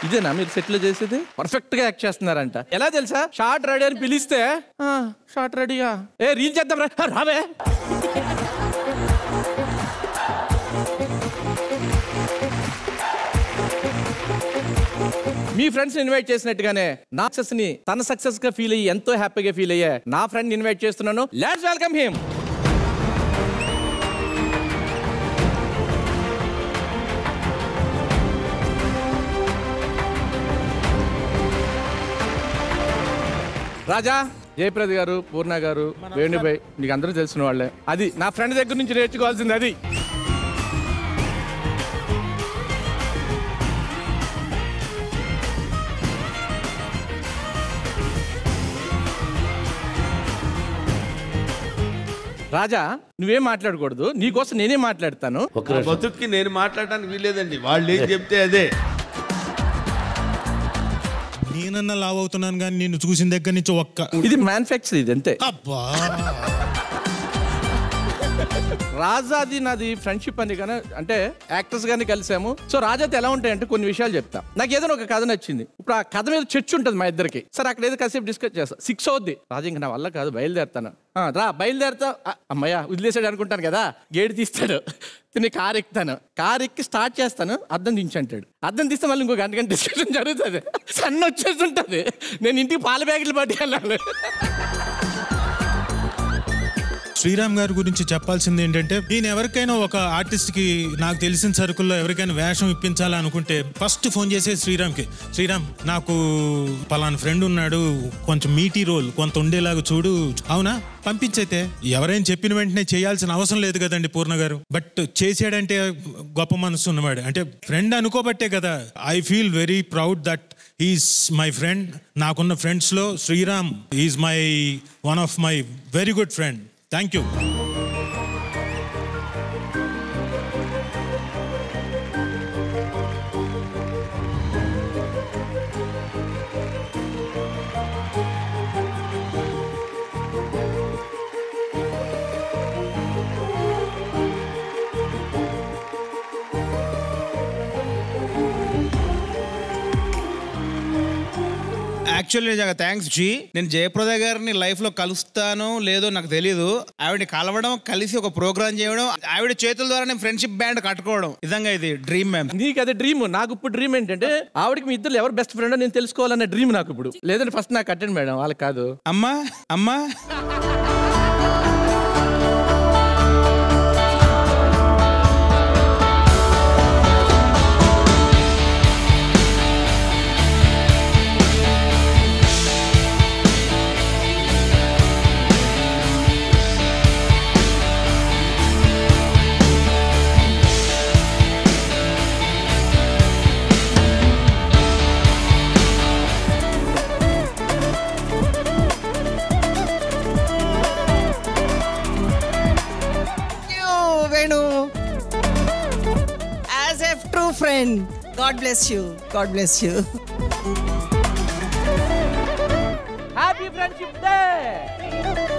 ఇదేనా మీరు సెటిల్ చేసేది? పర్ఫెక్ట్ గా యాక్ట్ చేస్తున్నారంట. ఎలా తెలుసా? షార్ట్ రెడీ అని పిలిస్తే షార్ట్ రెడీగా రీల్ చేద్దాం రావే. మీ ఫ్రెండ్స్ ఇన్వైట్ చేసినట్టుగానే నా సక్సెస్ ని తన సక్సెస్ గా ఫీల్ అయ్యి ఎంతో హ్యాపీగా ఫీల్ అయ్యే నా ఫ్రెండ్ ఇన్వైట్ చేస్తున్నాను. Let's welcome him. Raja, Jayaprada గారు, పూర్ణ గారు, వేణుభాయ్, మీకు అందరూ తెలిసిన వాళ్ళే. అది నా ఫ్రెండ్ దగ్గర నుంచి నేర్చుకోవాల్సింది. అది రాజా, నువ్వేం మాట్లాడకూడదు, నీకోసం నేనే మాట్లాడతాను. బతుక్కి నేను మాట్లాడటానికి వీలేదండి, వాళ్ళు ఏం చెప్తే అదే. నేనన్నా లావ్ అవుతున్నాను కానీ నిన్ను చూసిన దగ్గర నుంచి ఇది మ్యానుఫ్యాక్చర్, ఇది అంతే. రాజాది నాది ఫ్రెండ్షిప్ అని కానీ అంటే యాక్టర్స్ గానీ కలిసాము. సో రాజాతో ఎలా ఉంటాయంటే కొన్ని విషయాలు చెప్తా. నాకు ఏదైనా ఒక కథ నచ్చింది, ఇప్పుడు ఆ కథ మీద చర్చ ఉంటుంది మా ఇద్దరికి. సరే అక్కడ ఏదో కాసేపు డిస్కస్ చేస్తా. 6 అవుద్ది. రాజా ఇంకా నా వల్ల కాదు, బయలుదేరుతాను. రా బయలుదేరుతా. అమ్మయ్య వదిలేసాడు అనుకుంటాను కదా. గేట్ తీస్తాడు, తిని కారు ఎక్కుతాను. కారు ఎక్కి స్టార్ట్ చేస్తాను, అద్దం దించంటాడు. అద్దం తీస్తే మళ్ళీ ఇంకో గంట డిస్కషన్ జరుగుతుంది. సన్న వచ్చేస్తుంటుంది. నేను ఇంటికి పాల ప్యాకెట్లు పట్టుకెళ్ళాలి. శ్రీరామ్ గారి గురించి చెప్పాల్సింది ఏంటంటే, నేను ఎవరికైనా ఒక ఆర్టిస్ట్ కి నాకు తెలిసిన సరుకుల్లో ఎవరికైనా వేషం ఇప్పించాలనుకుంటే ఫస్ట్ ఫోన్ చేసే శ్రీరామ్కి. శ్రీరామ్, నాకు పలానా ఫ్రెండ్ ఉన్నాడు, కొంచెం మీటీ రోల్ కొంత ఉండేలాగా చూడు. అవునా, పంపించైతే. ఎవరైనా చెప్పిన వెంటనే చేయాల్సిన అవసరం లేదు కదండి పూర్ణ గారు. బట్ చేసాడంటే గొప్ప మనసు ఉన్నవాడు. అంటే ఫ్రెండ్ అనుకోబట్టే కదా. I feel very proud that he's my friend. నాకున్న ఫ్రెండ్స్లో Sriram is my one of my very good friend. Thank you. Actually నిజంగా థ్యాంక్స్ జీ. నేను జయప్రద గారిని లైఫ్ లో కలుస్తానో లేదో నాకు తెలియదు. ఆవిడని కలవడం, కలిసి ఒక ప్రోగ్రామ్ చేయడం, ఆవిడ చేతుల ద్వారా నేను ఫ్రెండ్షిప్ బ్యాండ్ కట్టుకోవడం, నిజంగా ఇది డ్రీమ్ మ్యామ్. నీకు అదే డ్రీమ్. నాకు ఇప్పుడు డ్రీమ్ ఏంటంటే ఆవిడకి మీ ఇద్దరు ఎవరు బెస్ట్ ఫ్రెండ్ నేను తెలుసుకోవాలన్న డ్రీమ్ నాకు ఇప్పుడు. లేదంటే ఫస్ట్ నాకు అటెండ్ మేడం, వాళ్ళకి కాదు. అమ్మా అమ్మా As a true friend, God bless you. God bless you. Happy Friendship Day.